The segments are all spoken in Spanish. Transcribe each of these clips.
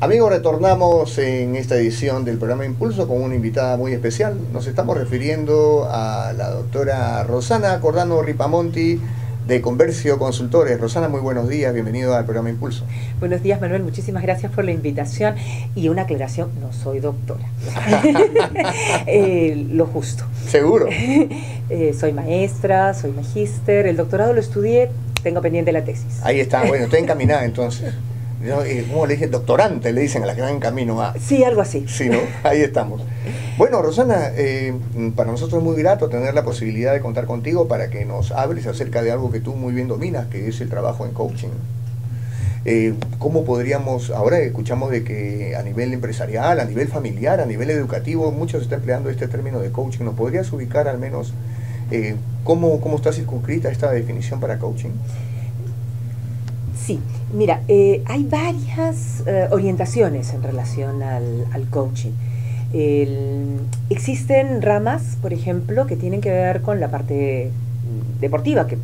Amigos, retornamos en esta edición del programa Impulso con una invitada muy especial. Nos estamos refiriendo a la doctora Rosana Cordano Ripamonti de Conversio Consultores. Rosana, muy buenos días, bienvenido al programa Impulso. Buenos días, Manuel, muchísimas gracias por la invitación y una aclaración, no soy doctora. Lo justo. ¿Seguro? Soy maestra, soy magíster, el doctorado lo estudié, tengo pendiente la tesis. Ahí está, bueno, estoy encaminada entonces. ¿Cómo le dicen? Doctorante, le dicen a la que van en camino a... Sí, algo así. Sí, ¿no? Ahí estamos. Bueno, Rosana, para nosotros es muy grato tener la posibilidad de contar contigo para que nos hables acerca de algo que tú muy bien dominas, que es el trabajo en coaching. ¿Cómo podríamos, ahora escuchamos de que a nivel empresarial, a nivel familiar, a nivel educativo, muchos están empleando este término de coaching? ¿Nos podrías ubicar al menos cómo está circunscrita esta definición para coaching? Sí, mira, hay varias orientaciones en relación al coaching. Existen ramas, por ejemplo, que tienen que ver con la parte deportiva, que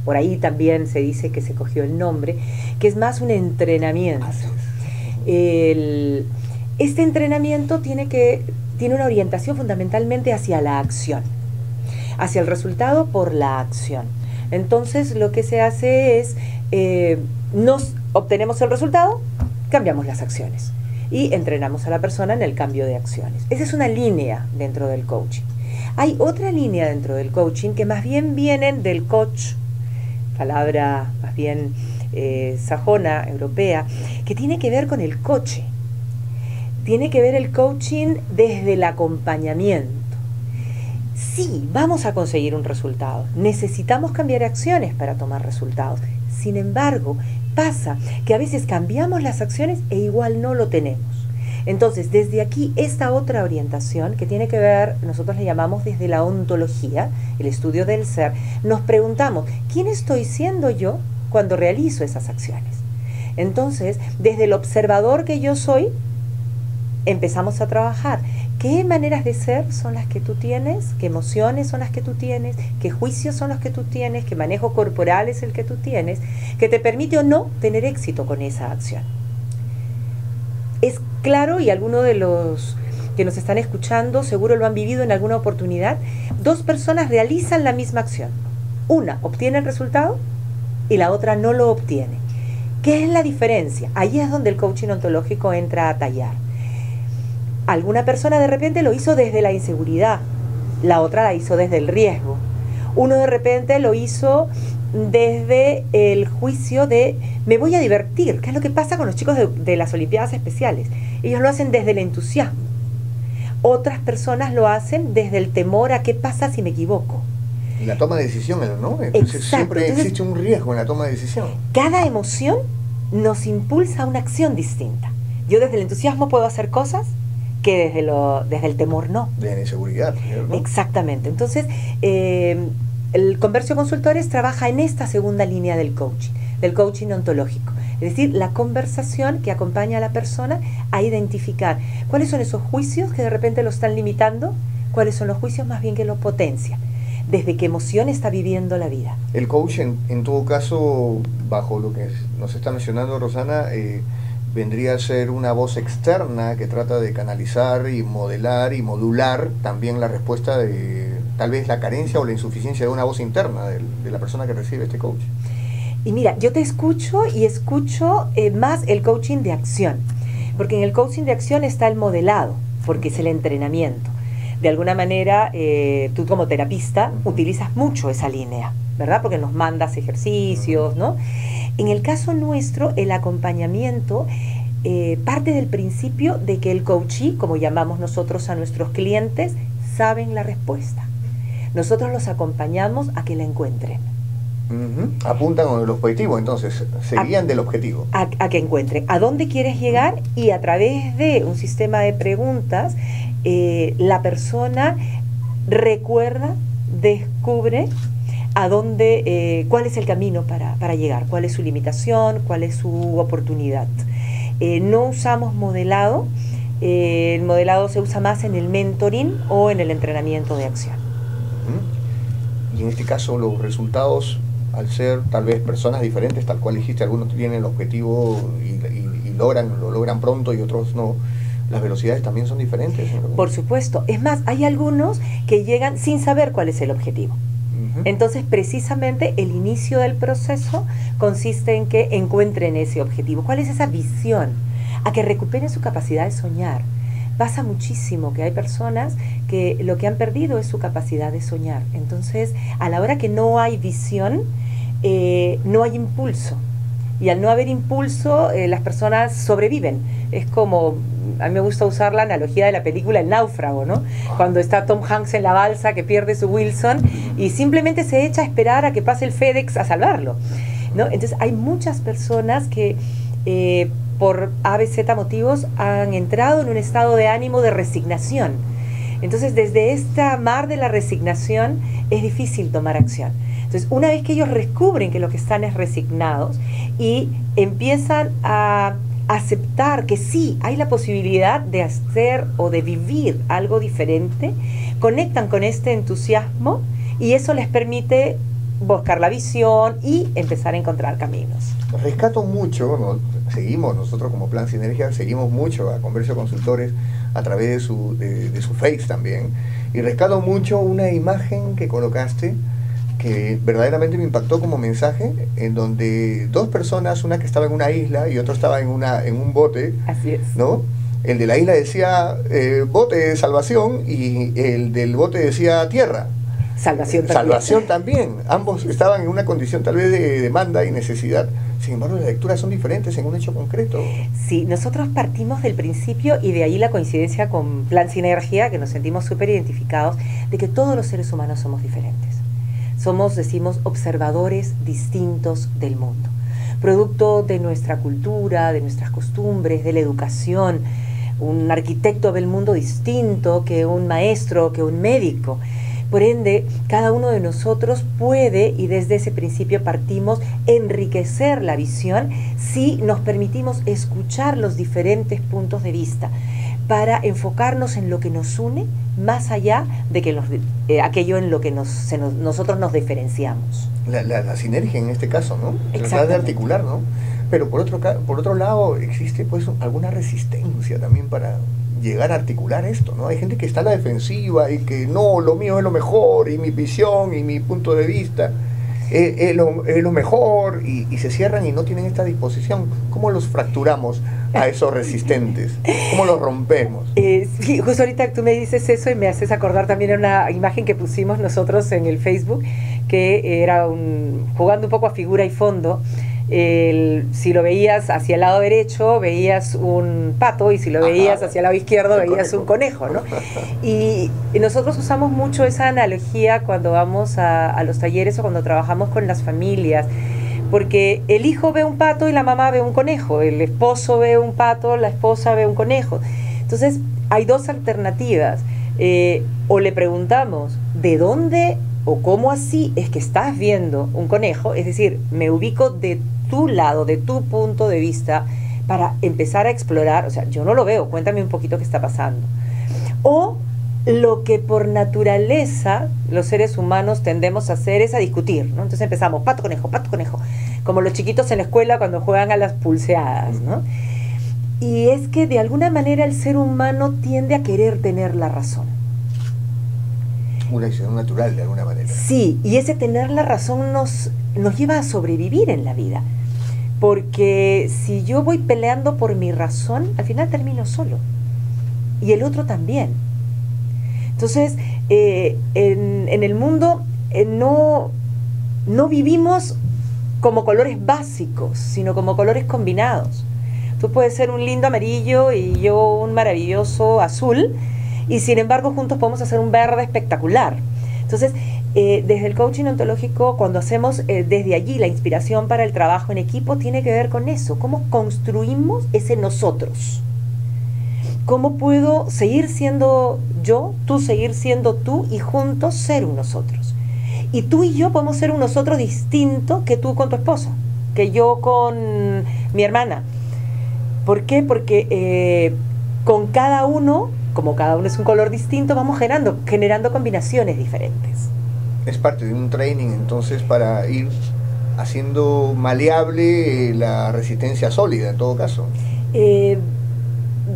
por ahí también se dice que se cogió el nombre, que es más un entrenamiento. Este entrenamiento tiene una orientación fundamentalmente hacia la acción, hacia el resultado por la acción. Entonces lo que se hace es, nos obtenemos el resultado, cambiamos las acciones y entrenamos a la persona en el cambio de acciones. Esa es una línea dentro del coaching. Hay otra línea dentro del coaching que más bien vienen del coach, palabra más bien sajona, europea, que tiene que ver con el coche. Tiene que ver el coaching desde el acompañamiento. Sí, vamos a conseguir un resultado. Necesitamos cambiar acciones para tomar resultados. Sin embargo, pasa que a veces cambiamos las acciones e igual no lo tenemos. Entonces, desde aquí, esta otra orientación que tiene que ver, nosotros le llamamos desde la ontología, el estudio del ser, nos preguntamos, ¿quién estoy siendo yo cuando realizo esas acciones? Entonces, desde el observador que yo soy, empezamos a trabajar. ¿Qué maneras de ser son las que tú tienes? ¿Qué emociones son las que tú tienes? ¿Qué juicios son los que tú tienes? ¿Qué manejo corporal es el que tú tienes? Que te permite o no tener éxito con esa acción. Es claro, y algunos de los que nos están escuchando seguro lo han vivido en alguna oportunidad, dos personas realizan la misma acción. Una obtiene el resultado y la otra no lo obtiene. ¿Qué es la diferencia? Ahí es donde el coaching ontológico entra a tallar. Alguna persona de repente lo hizo desde la inseguridad, la otra la hizo desde el riesgo. Uno de repente lo hizo desde el juicio de me voy a divertir, que es lo que pasa con los chicos de las Olimpiadas Especiales. Ellos lo hacen desde el entusiasmo. Otras personas lo hacen desde el temor a qué pasa si me equivoco. La toma de decisión, ¿no? Entonces, siempre existe un riesgo en la toma de decisión. Cada emoción nos impulsa a una acción distinta. Yo desde el entusiasmo puedo hacer cosas que desde el temor no. Desde la inseguridad, ¿no? Exactamente. Entonces, el Conversio Consultores trabaja en esta segunda línea del coaching ontológico. Es decir, la conversación que acompaña a la persona a identificar cuáles son esos juicios que de repente lo están limitando, cuáles son los juicios más bien que lo potencian, desde qué emoción está viviendo la vida. El coach, en todo caso, bajo lo que nos está mencionando Rosana, vendría a ser una voz externa que trata de canalizar y modelar y modular también la respuesta de tal vez la carencia o la insuficiencia de una voz interna de la persona que recibe este coach. Y mira, yo te escucho y escucho más el coaching de acción, porque en el coaching de acción está el modelado, porque es el entrenamiento. De alguna manera, tú como terapista utilizas mucho esa línea, ¿verdad? Porque nos mandas ejercicios, ¿no? En el caso nuestro, el acompañamiento parte del principio de que el coachee, como llamamos nosotros a nuestros clientes, saben la respuesta. Nosotros los acompañamos a que la encuentren. Apuntan al objetivo, entonces, se guían del objetivo. A que encuentren a dónde quieres llegar y a través de un sistema de preguntas, la persona recuerda, descubre a dónde, cuál es el camino para llegar, cuál es su limitación, cuál es su oportunidad. No usamos modelado, el modelado se usa más en el mentoring o en el entrenamiento de acción. Y en este caso los resultados, al ser tal vez personas diferentes, tal cual dijiste, algunos tienen el objetivo y lo logran pronto y otros no, las velocidades también son diferentes, ¿no? Por supuesto. Es más, hay algunos que llegan sin saber cuál es el objetivo. Entonces, precisamente el inicio del proceso consiste en que encuentren ese objetivo. ¿Cuál es esa visión? A que recuperen su capacidad de soñar. Pasa muchísimo que hay personas que lo que han perdido es su capacidad de soñar. Entonces, a la hora que no hay visión, no hay impulso. Y al no haber impulso, las personas sobreviven. Es como, a mí me gusta usar la analogía de la película El náufrago, ¿no? Cuando está Tom Hanks en la balsa, que pierde su Wilson, y simplemente se echa a esperar a que pase el FedEx a salvarlo, ¿no? Entonces hay muchas personas que por ABC motivos han entrado en un estado de ánimo de resignación. Entonces, desde esta mar de la resignación es difícil tomar acción. Entonces, una vez que ellos descubren que lo que están es resignados y empiezan a aceptar que sí, hay la posibilidad de hacer o de vivir algo diferente, conectan con este entusiasmo y eso les permite buscar la visión y empezar a encontrar caminos. Rescato mucho, ¿no? Seguimos, nosotros como Plan Sinergia, seguimos mucho a Conversio Consultores a través de su Face también, y rescato mucho una imagen que colocaste que verdaderamente me impactó como mensaje, en donde dos personas, una que estaba en una isla y otra estaba en un bote. Así es. ¿No? El de la isla decía bote de salvación y el del bote decía tierra. Salvación también. Salvación también. Ambos estaban en una condición tal vez de demanda y necesidad. Sin embargo, las lecturas son diferentes en un hecho concreto. Sí, nosotros partimos del principio, y de ahí la coincidencia con Plan Sinergia, que nos sentimos súper identificados, de que todos los seres humanos somos diferentes. Somos, decimos, observadores distintos del mundo, producto de nuestra cultura, de nuestras costumbres, de la educación. Un arquitecto ve el mundo distinto que un maestro, que un médico. Por ende, cada uno de nosotros puede, y desde ese principio partimos, enriquecer la visión si nos permitimos escuchar los diferentes puntos de vista para enfocarnos en lo que nos une, más allá de que aquello en lo que nosotros nos diferenciamos. La sinergia en este caso, ¿no? Tratar de articular, ¿no? Pero por otro lado, existe pues alguna resistencia también para llegar a articular esto, ¿no? Hay gente que está a la defensiva y que no, lo mío es lo mejor, y mi visión y mi punto de vista es lo mejor, y se cierran y no tienen esta disposición. ¿Cómo los fracturamos a esos resistentes? ¿Cómo los rompemos? Sí, justo ahorita tú me dices eso y me haces acordar también a una imagen que pusimos nosotros en el Facebook, que era jugando un poco a figura y fondo. Si lo veías hacia el lado derecho veías un pato, y si lo veías hacia el lado izquierdo veías un conejo, ¿no? Y nosotros usamos mucho esa analogía cuando vamos a los talleres o cuando trabajamos con las familias, porque el hijo ve un pato y la mamá ve un conejo, el esposo ve un pato, la esposa ve un conejo. Entonces hay dos alternativas, o le preguntamos ¿de dónde o cómo así es que estás viendo un conejo? Es decir, me ubico de tu lado, de tu punto de vista, para empezar a explorar. O sea, yo no lo veo, cuéntame un poquito qué está pasando. O lo que por naturaleza los seres humanos tendemos a hacer es a discutir, ¿no? Entonces empezamos, pato, conejo, como los chiquitos en la escuela cuando juegan a las pulseadas, ¿no? Y es que de alguna manera el ser humano tiende a querer tener la razón. Una decisión natural de alguna manera. Sí, y ese tener la razón nos lleva a sobrevivir en la vida, porque si yo voy peleando por mi razón, al final termino solo, y el otro también. Entonces, en el mundo no vivimos como colores básicos, sino como colores combinados. Tú puedes ser un lindo amarillo y yo un maravilloso azul, y sin embargo juntos podemos hacer un verde espectacular. Entonces, desde el coaching ontológico, cuando hacemos desde allí la inspiración para el trabajo en equipo, tiene que ver con eso, cómo construimos ese nosotros. ¿Cómo puedo seguir siendo yo, tú seguir siendo tú, y juntos ser un nosotros? Y tú y yo podemos ser un nosotros distinto que tú con tu esposa, que yo con mi hermana. ¿Por qué? Porque con cada uno, como cada uno es un color distinto, vamos generando combinaciones diferentes. Es parte de un training entonces para ir haciendo maleable la resistencia sólida en todo caso.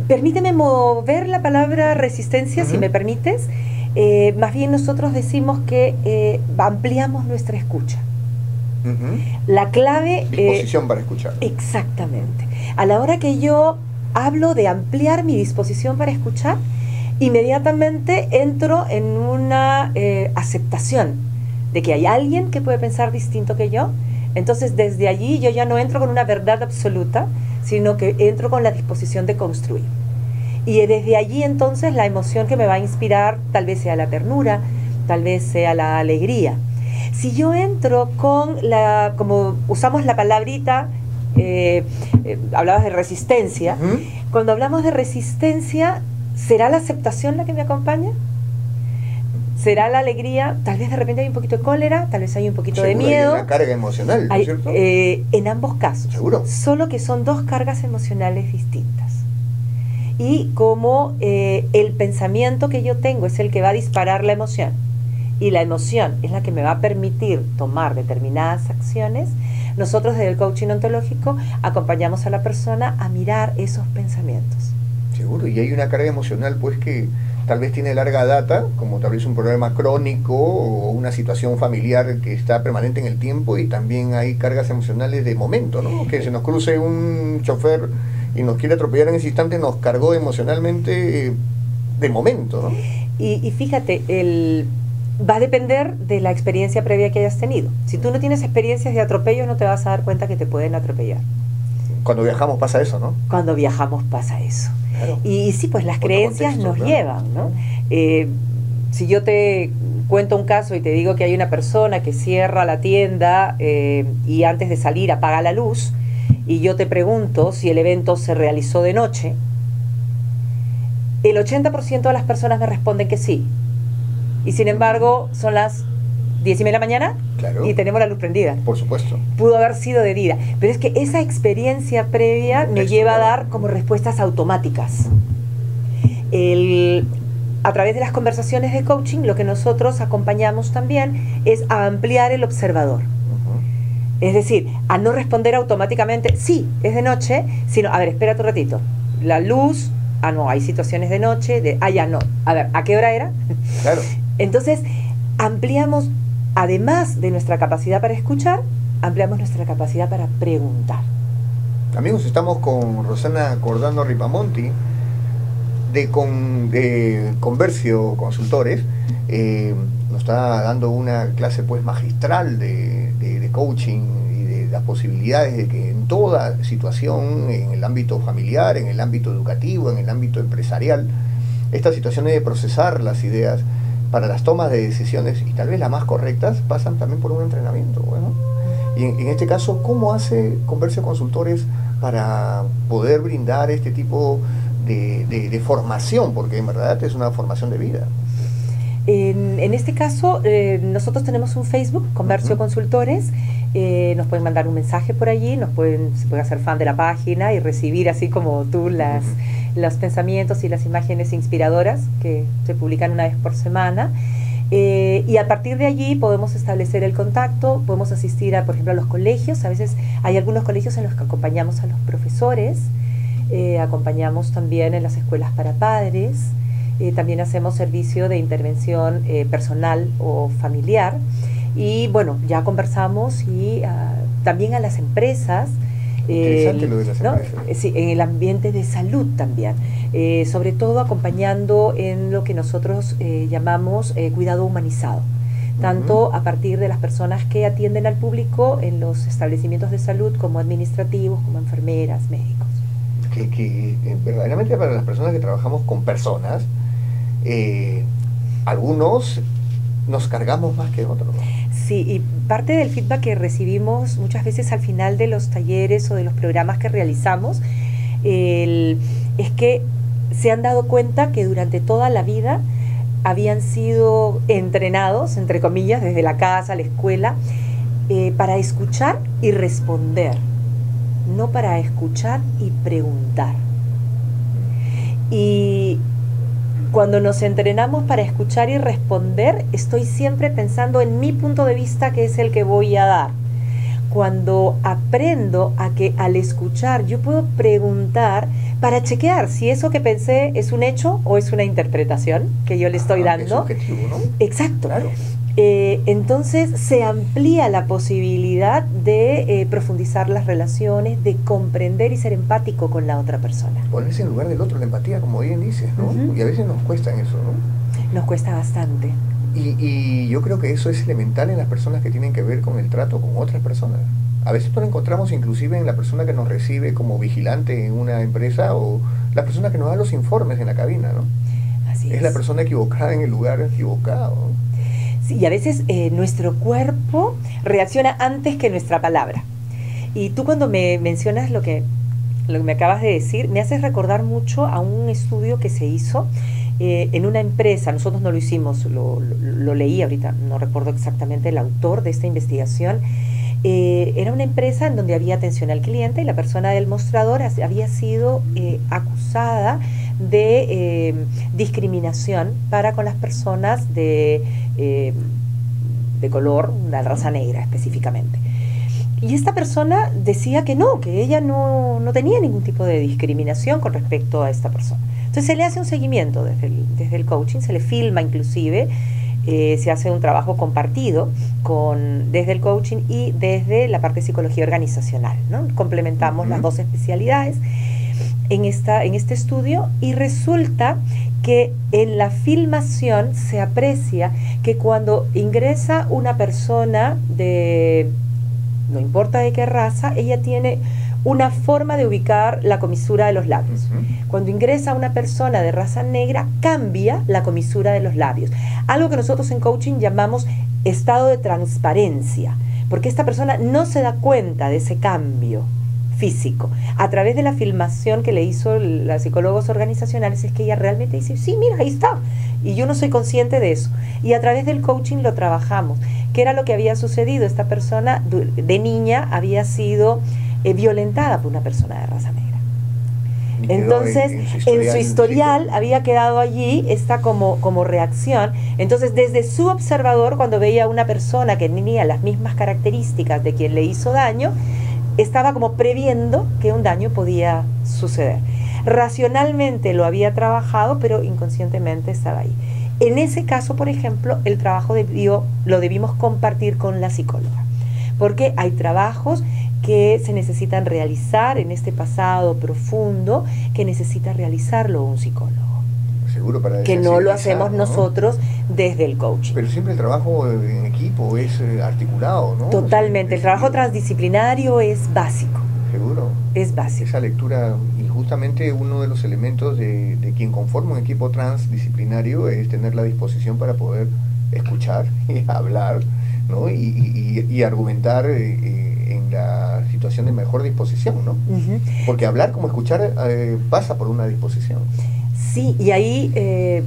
Permíteme mover la palabra resistencia, si me permites. Más bien nosotros decimos que ampliamos nuestra escucha. La clave... Disposición para escuchar. Exactamente. A la hora que yo hablo de ampliar mi disposición para escuchar, inmediatamente entro en una aceptación de que hay alguien que puede pensar distinto que yo. Entonces desde allí yo ya no entro con una verdad absoluta, sino que entro con la disposición de construir. Y desde allí entonces la emoción que me va a inspirar tal vez sea la ternura, tal vez sea la alegría. Si yo entro con la, como usamos la palabrita, hablabas de resistencia, cuando hablamos de resistencia, ¿será la aceptación la que me acompaña? ¿Será la alegría? Tal vez de repente hay un poquito de cólera, tal vez hay un poquito de miedo. Hay una carga emocional, ¿no es cierto? En ambos casos. ¿Seguro? Solo que son dos cargas emocionales distintas. Y como el pensamiento que yo tengo es el que va a disparar la emoción, y la emoción es la que me va a permitir tomar determinadas acciones, nosotros desde el coaching ontológico acompañamos a la persona a mirar esos pensamientos. Seguro, y hay una carga emocional pues que tal vez tiene larga data, como tal vez un problema crónico o una situación familiar que está permanente en el tiempo, y también hay cargas emocionales de momento, ¿no? Que se nos cruce un chofer y nos quiere atropellar en ese instante, nos cargó emocionalmente de momento, ¿no? Y fíjate, va a depender de la experiencia previa que hayas tenido. Si tú no tienes experiencias de atropellos, no te vas a dar cuenta que te pueden atropellar. Cuando viajamos pasa eso, ¿no? Cuando viajamos pasa eso. Claro. Y sí, pues las creencias nos llevan, ¿no? Si yo te cuento un caso y te digo que hay una persona que cierra la tienda y antes de salir apaga la luz, y yo te pregunto si el evento se realizó de noche, el 80% de las personas me responden que sí. Y sin embargo, son las 10:30 de la mañana, claro, y tenemos la luz prendida. Por supuesto. Pudo haber sido de día. Pero es que esa experiencia previa me lleva a dar como respuestas automáticas. A través de las conversaciones de coaching, lo que nosotros acompañamos también es a ampliar el observador. Es decir, a no responder automáticamente, sí, es de noche, sino, a ver, espérate un ratito. La luz, no, hay situaciones de noche, ya no. A ver, ¿a qué hora era? Claro. Entonces, ampliamos, además de nuestra capacidad para escuchar, ampliamos nuestra capacidad para preguntar. Amigos, estamos con Rosana Cordano Ripamonti de Conversio Consultores. Nos está dando una clase pues magistral de coaching y de las posibilidades de que en toda situación, en el ámbito familiar, en el ámbito educativo, en el ámbito empresarial, estas situaciones de procesar las ideas para las tomas de decisiones, y tal vez las más correctas, pasan también por un entrenamiento. Bueno, y en este caso, ¿cómo hace Conversio Consultores para poder brindar este tipo de formación? Porque en verdad es una formación de vida. En este caso, nosotros tenemos un Facebook, Conversio Consultores. Nos pueden mandar un mensaje por allí, se puede hacer fan de la página y recibir, así como tú, los pensamientos y las imágenes inspiradoras que se publican una vez por semana. Y a partir de allí podemos establecer el contacto, podemos asistir por ejemplo, a los colegios. A veces hay algunos colegios en los que acompañamos a los profesores, acompañamos también en las escuelas para padres, también hacemos servicio de intervención personal o familiar. Y bueno, ya conversamos y también a las empresas. Interesante lo de las empresas. Sí, en el ambiente de salud también. Sobre todo acompañando en lo que nosotros llamamos cuidado humanizado. Tanto a partir de las personas que atienden al público en los establecimientos de salud, como administrativos, como enfermeras, médicos. Que verdaderamente para las personas que trabajamos con personas, algunos nos cargamos más que otros, ¿no? Sí, y parte del feedback que recibimos muchas veces al final de los talleres o de los programas que realizamos es que se han dado cuenta que durante toda la vida habían sido entrenados, entre comillas, desde la casa, la escuela, para escuchar y responder, no para escuchar y preguntar. Y cuando nos entrenamos para escuchar y responder, estoy siempre pensando en mi punto de vista, que es el que voy a dar. cuando aprendo a que al escuchar yo puedo preguntar para chequear si eso que pensé es un hecho o es una interpretación que yo le estoy dando. Es objetivo, ¿no? Exacto. Claro. Entonces se amplía la posibilidad de profundizar las relaciones, de comprender y ser empático con la otra persona. Ponerse en lugar del otro, la empatía, como bien dices, ¿no? Y a veces nos cuesta en eso, ¿no? Nos cuesta bastante. Y yo creo que eso es elemental en las personas que tienen que ver con el trato con otras personas. A veces lo encontramos inclusive en la persona que nos recibe como vigilante en una empresa o la persona que nos da los informes en la cabina, ¿no? Así es la persona equivocada en el lugar equivocado. Sí, y a veces nuestro cuerpo reacciona antes que nuestra palabra. Y tú cuando me mencionas lo que me acabas de decir, me haces recordar mucho a un estudio que se hizo en una empresa. Nosotros no lo hicimos, lo leí ahorita, no recuerdo exactamente el autor de esta investigación. Era una empresa en donde había atención al cliente y la persona del mostrador había sido acusada de discriminación para con las personas de color, la raza negra específicamente. Y esta persona decía que ella no tenía ningún tipo de discriminación con respecto a esta persona. Entonces se le hace un seguimiento desde el coaching, se le filma inclusive, se hace un trabajo compartido desde el coaching y desde la parte de psicología organizacional, ¿no? Complementamos las dos especialidades en este estudio y resulta que en la filmación se aprecia que cuando ingresa una persona no importa de qué raza, ella tiene una forma de ubicar la comisura de los labios. Cuando ingresa una persona de raza negra, cambia la comisura de los labios. Algo que nosotros en coaching llamamos estado de transparencia, porque esta persona no se da cuenta de ese cambio físico. A través de la filmación que le hizo los psicólogos organizacionales es que ella realmente dice, sí, mira, ahí está. Y yo no soy consciente de eso. Y a través del coaching lo trabajamos. ¿Qué era lo que había sucedido? Esta persona de niña había sido violentada por una persona de raza negra. Entonces, en su historial había quedado allí esta como reacción. Entonces, desde su observador, cuando veía a una persona que tenía las mismas características de quien le hizo daño, estaba como previendo que un daño podía suceder. Racionalmente lo había trabajado, pero inconscientemente estaba ahí. En ese caso, por ejemplo, el trabajo lo debimos compartir con la psicóloga, porque hay trabajos que se necesitan realizar en este pasado profundo, que necesita realizarlo un psicólogo. Seguro, para que no lo hacemos nosotros desde el coaching. Pero siempre el trabajo en equipo es articulado, ¿no? Totalmente, el trabajo transdisciplinario es básico. Seguro. Es básico. Esa lectura, y justamente uno de los elementos de quien conforma un equipo transdisciplinario es tener la disposición para poder escuchar y hablar, ¿no? Y argumentar en la situación de mejor disposición, ¿no? Porque hablar como escuchar pasa por una disposición. Sí, y ahí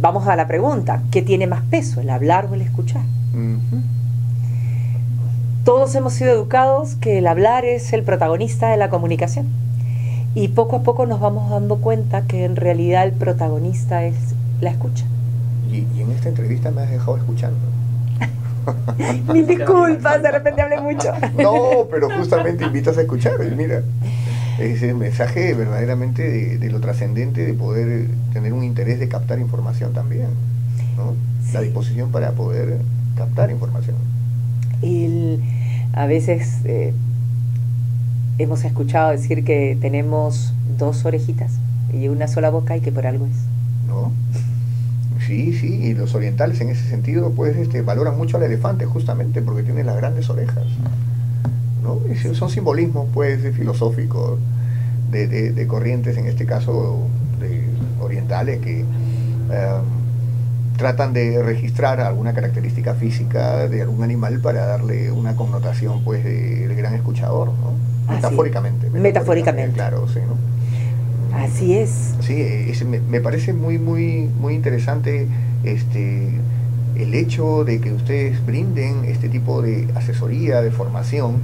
vamos a la pregunta, ¿qué tiene más peso, el hablar o el escuchar? Todos hemos sido educados que el hablar es el protagonista de la comunicación y poco a poco nos vamos dando cuenta que en realidad el protagonista es la escucha. Y en esta entrevista me has dejado escuchando. Mil disculpas, de repente hablé mucho. No, pero justamente invitas a escuchar, y mira, es el mensaje verdaderamente de lo trascendente de poder tener un interés de captar información también, ¿no? Sí. La disposición para poder captar información. A veces hemos escuchado decir que tenemos dos orejitas y una sola boca y que por algo es. ¿No? Sí, y los orientales en ese sentido pues valoran mucho al elefante justamente porque tiene las grandes orejas, ¿no? Y son simbolismos pues filosóficos de corrientes, en este caso de orientales, que tratan de registrar alguna característica física de algún animal para darle una connotación pues de gran escuchador, ¿no? Metafóricamente. Claro, sí, ¿no? Así es. Sí, me parece muy interesante el hecho de que ustedes brinden este tipo de asesoría, de formación,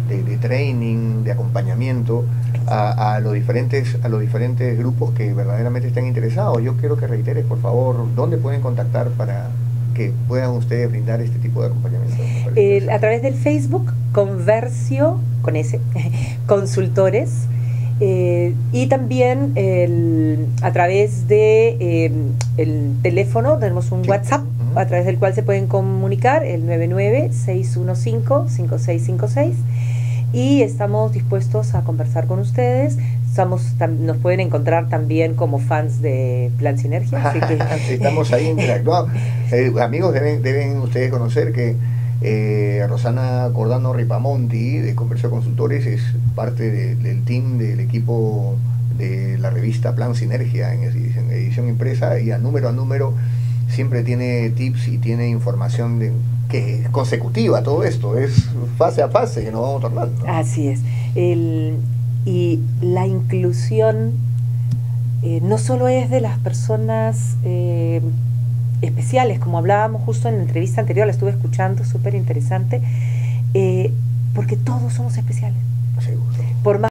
de training, de acompañamiento a los diferentes grupos que verdaderamente están interesados. Yo quiero que reiteres, por favor, dónde pueden contactar para que puedan ustedes brindar este tipo de acompañamiento? A través del Facebook, Conversio, con S, Consultores, y también a través de el teléfono, tenemos un WhatsApp, a través del cual se pueden comunicar, el 99-615-5656, y estamos dispuestos a conversar con ustedes. Nos pueden encontrar también como fans de Plan Sinergia. Así que estamos ahí interactuando. Amigos, deben ustedes conocer que Rosana Cordano Ripamonti de Conversio Consultores es parte del team del equipo de la revista Plan Sinergia en edición impresa, y a número siempre tiene tips y tiene información que es consecutiva. Todo esto es fase a fase que nos vamos tornando. Así es. Y la inclusión no solo es de las personas especiales, como hablábamos justo en la entrevista anterior, la estuve escuchando, súper interesante, porque todos somos especiales. Seguro. Por más